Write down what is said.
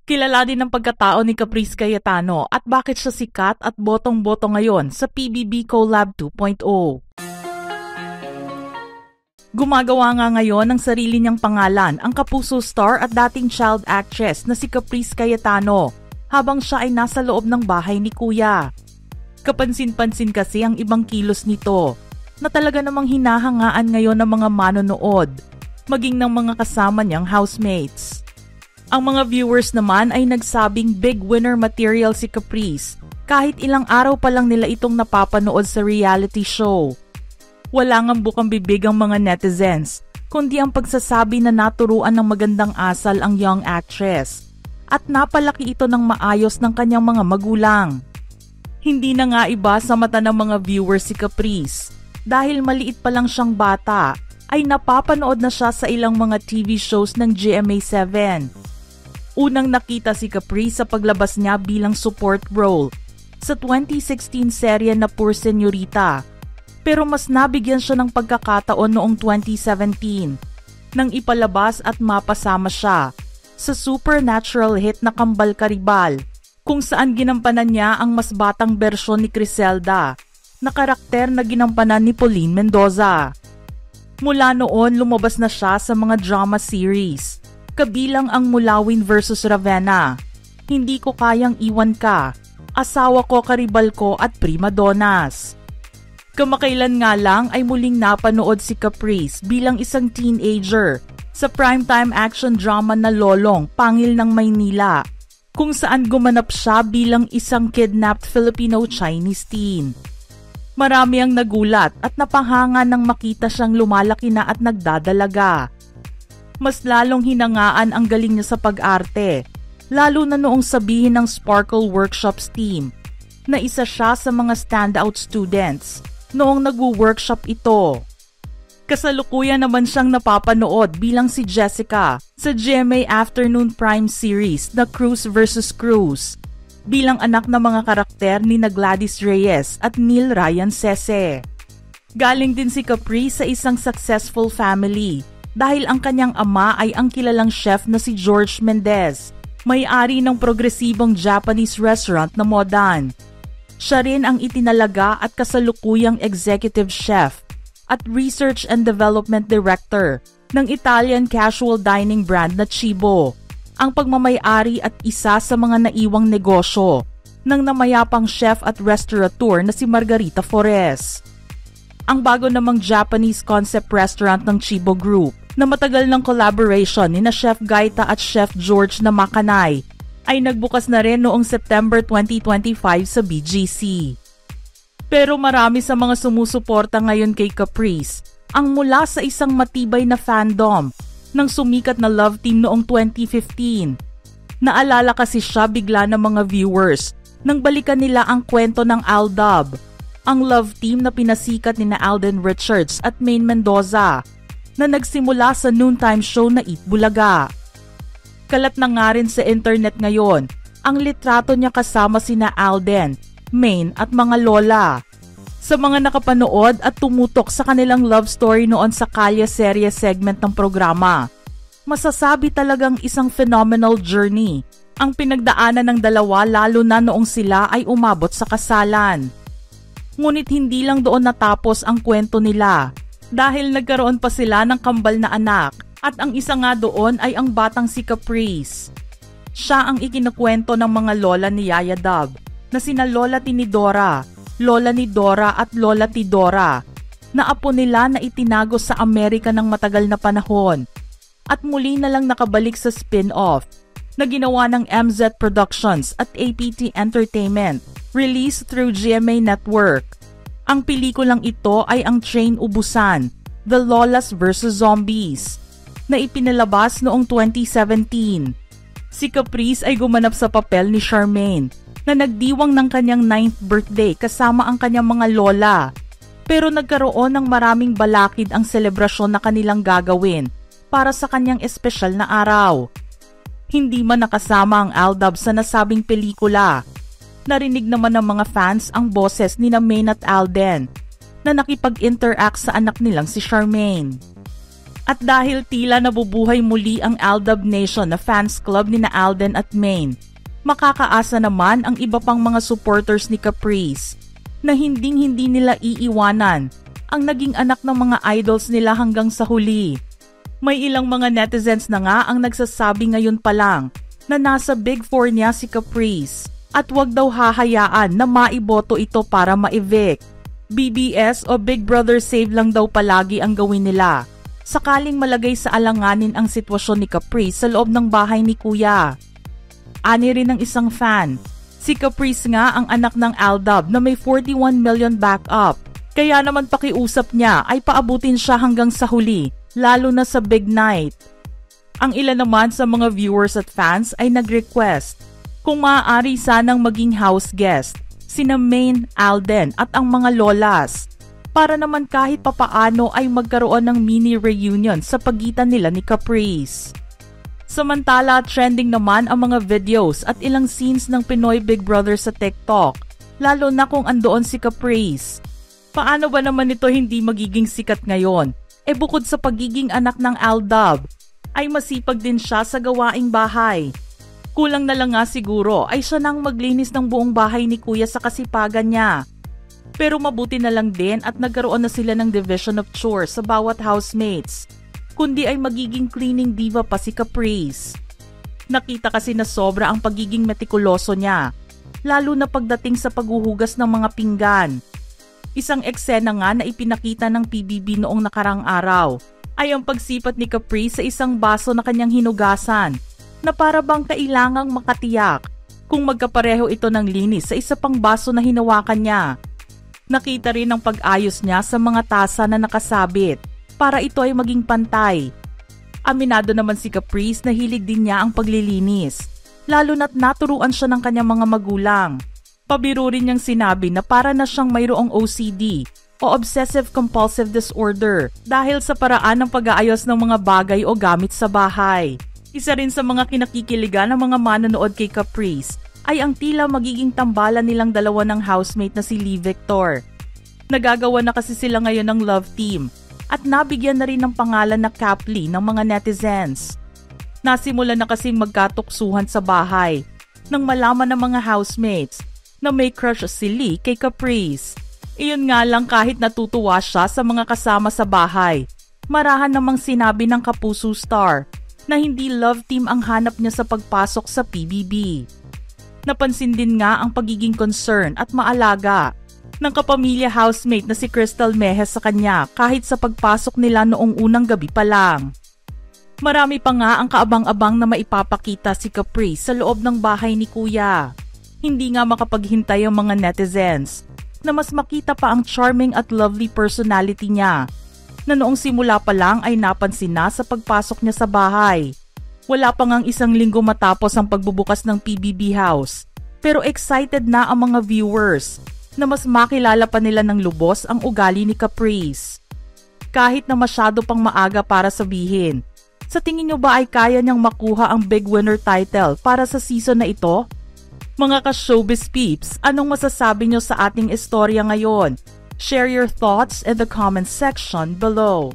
Kilala din ang pagkatao ni Caprice Cayetano at bakit siya sikat at botong-boto ngayon sa PBB Collab 2.0. Gumagawa nga ngayon ng sarili niyang pangalan ang kapuso star at dating child actress na si Caprice Cayetano habang siya ay nasa loob ng bahay ni Kuya. Kapansin-pansin kasi ang ibang kilos nito na talaga namang hinahangaan ngayon ng mga manonood, maging ng mga kasama niyang housemates. Ang mga viewers naman ay nagsabing big winner material si Caprice kahit ilang araw pa lang nila itong napapanood sa reality show. Wala ngang bukang bibig ang mga netizens, kundi ang pagsasabi na naturuan ng magandang asal ang young actress at napalaki ito ng maayos ng kanyang mga magulang. Hindi na nga iba sa mata ng mga viewers si Caprice dahil maliit pa lang siyang bata ay napapanood na siya sa ilang mga TV shows ng GMA7. Unang nakita si Caprice sa paglabas niya bilang support role sa 2016 serye na Poor Señorita, pero mas nabigyan siya ng pagkakataon noong 2017 nang ipalabas at mapasama siya sa supernatural hit na Kambal Karibal, kung saan ginampanan niya ang mas batang bersyon ni Criselda na karakter na ginampanan ni Pauline Mendoza. Mula noon lumabas na siya sa mga drama series, kabilang ang Mulawin vs. Ravenna, Hindi Ko Kayang Iwan Ka, Asawa Ko Karibal Ko at Prima Donnas. Kamakailan nga lang ay muling napanood si Caprice bilang isang teenager sa primetime action drama na Lolong, Pangil ng Maynila, kung saan gumanap siya bilang isang kidnapped Filipino-Chinese teen. Marami ang nagulat at napahanga nang makita siyang lumalaki na at nagdadalaga. Mas lalong hinangaan ang galing niya sa pag-arte, lalo na noong sabihin ng Sparkle Workshops team na isa siya sa mga standout students noong nagwo-workshop ito. Kasalukuyan naman siyang napapanood bilang si Jessica sa GMA Afternoon Prime series na Cruz vs. Cruz, bilang anak ng mga karakter ni Gladys Reyes at Neil Ryan Sese. Galing din si Caprice sa isang successful family dahil ang kanyang ama ay ang kilalang chef na si George Mendez, may-ari ng progresibong Japanese restaurant na Modan. Siya rin ang itinalaga at kasalukuyang executive chef at research and development director ng Italian casual dining brand na Cibo, ang pagmamay-ari at isa sa mga naiwang negosyo ng namayapang chef at restaurateur na si Margarita Forés. Ang bago namang Japanese concept restaurant ng Cibo Group na matagal ng collaboration ni na Chef Gaita at Chef George na Makanay ay nagbukas na rin noong September 2025 sa BGC. Pero marami sa mga sumusuporta ngayon kay Caprice ang mula sa isang matibay na fandom ng sumikat na love team noong 2015. Naalala kasi siya bigla ng mga viewers nang balikan nila ang kwento ng Aldab, ang love team na pinasikat ni na Alden Richards at Maine Mendoza na nagsimula sa noontime show na Eat Bulaga. Kalat na nga rin sa internet ngayon ang litrato niya kasama sina Alden, Maine at mga lola. Sa mga nakapanood at tumutok sa kanilang love story noon sa Kalye serye segment ng programa, masasabi talagang isang phenomenal journey ang pinagdaanan ng dalawa, lalo na noong sila ay umabot sa kasalan. Ngunit hindi lang doon natapos ang kwento nila, dahil nagkaroon pa sila ng kambal na anak at ang isa nga doon ay ang batang si Caprice. Siya ang ikinakwento ng mga lola ni Yaya Dub na sina Lola Tinidora, Lola ni Dora at Lola Tidora, na apo nila na itinago sa Amerika ng matagal na panahon at muli na lang nakabalik sa spin-off na ginawa ng MZ Productions at APT Entertainment, released through GMA Network. Ang pelikulang ito ay ang Train Ubusan, The Lolas vs. Zombies, na ipinalabas noong 2017. Si Caprice ay gumanap sa papel ni Charmaine na nagdiwang ng kanyang 9th birthday kasama ang kanyang mga lola. Pero nagkaroon ng maraming balakid ang selebrasyon na kanilang gagawin para sa kanyang espesyal na araw. Hindi man nakasama ang Aldab sa nasabing pelikula. Narinig naman ng mga fans ang boses ni Maine at Alden na nakipag-interact sa anak nilang si Charmaine. At dahil tila nabubuhay muli ang Aldab Nation na fans club ni na Alden at Maine, makakaasa naman ang iba pang mga supporters ni Caprice na hindi nila iiwanan ang naging anak ng mga idols nila hanggang sa huli. May ilang mga netizens na nga ang nagsasabi ngayon pa lang na nasa Big Four niya si Caprice at wag daw hahayaan na maiboto ito para ma-evict. BBS o Big Brother Save lang daw palagi ang gawin nila sakaling malagay sa alanganin ang sitwasyon ni Caprice sa loob ng bahay ni Kuya. Ani rin ng isang fan, si Caprice nga ang anak ng Aldab na may 41 million backup. Kaya naman pakiusap niya ay paabutin siya hanggang sa huli, lalo na sa big night. Ang ilan naman sa mga viewers at fans ay nag-request kung maaari sanang maging house guest sina Maine, Alden at ang mga lolas para naman kahit papaano ay magkaroon ng mini reunion sa pagitan nila ni Caprice. Samantala, trending naman ang mga videos at ilang scenes ng Pinoy Big Brother sa TikTok, lalo na kung andoon si Caprice. Paano ba naman ito hindi magiging sikat ngayon? Bukod sa pagiging anak ng Aldab, ay masipag din siya sa gawaing bahay. Kulang na lang nga siguro ay siya nang maglinis ng buong bahay ni Kuya sa kasipagan niya. Pero mabuti na lang din at nagkaroon na sila ng division of chores sa bawat housemates, kundi ay magiging cleaning diva pa si Caprice. Nakita kasi na sobra ang pagiging metikuloso niya, lalo na pagdating sa paghuhugas ng mga pinggan. Isang eksena nga na ipinakita ng PBB noong nakarang araw ay ang pagsipat ni Caprice sa isang baso na kanyang hinugasan na para bang kailangang makatiyak kung magkapareho ito ng linis sa isa pang baso na hinawakan niya. Nakita rin ang pag-ayos niya sa mga tasa na nakasabit para ito ay maging pantay. Aminado naman si Caprice na hilig din niya ang paglilinis, lalo na't naturuan siya ng kanyang mga magulang. Pabiro rin niyang sinabi na para na siyang mayroong OCD o Obsessive-Compulsive Disorder dahil sa paraan ng pag-aayos ng mga bagay o gamit sa bahay. Isa rin sa mga kinakikiligan ng mga manonood kay Caprice ay ang tila magiging tambalan nilang dalawa ng housemate na si Lee Victor. Nagagawa na kasi sila ngayon ng love team at nabigyan na rin ng pangalan na Caply ng mga netizens. Nasimula na kasing magkatuksuhan sa bahay nang malaman ng mga housemates na may crush si Lee kay Caprice. Iyon nga lang kahit natutuwa siya sa mga kasama sa bahay, marahan namang sinabi ng Kapuso star na hindi love team ang hanap niya sa pagpasok sa PBB. Napansin din nga ang pagiging concern at maalaga ng kapamilya housemate na si Crystal Mejes sa kanya kahit sa pagpasok nila noong unang gabi pa lang. Marami pa nga ang kaabang-abang na maipapakita si Caprice sa loob ng bahay ni Kuya. Hindi nga makapaghintay ang mga netizens na mas makita pa ang charming at lovely personality niya na noong simula pa lang ay napansin na sa pagpasok niya sa bahay. Wala pa ngang isang linggo matapos ang pagbubukas ng PBB House, pero excited na ang mga viewers na mas makilala pa nila ng lubos ang ugali ni Caprice. Kahit na masyado pang maaga para sabihin, sa tingin nyo ba ay kaya niyang makuha ang big winner title para sa season na ito? Mga ka-showbiz peeps, anong masasabi nyo sa ating istorya ngayon? Share your thoughts in the comment section below.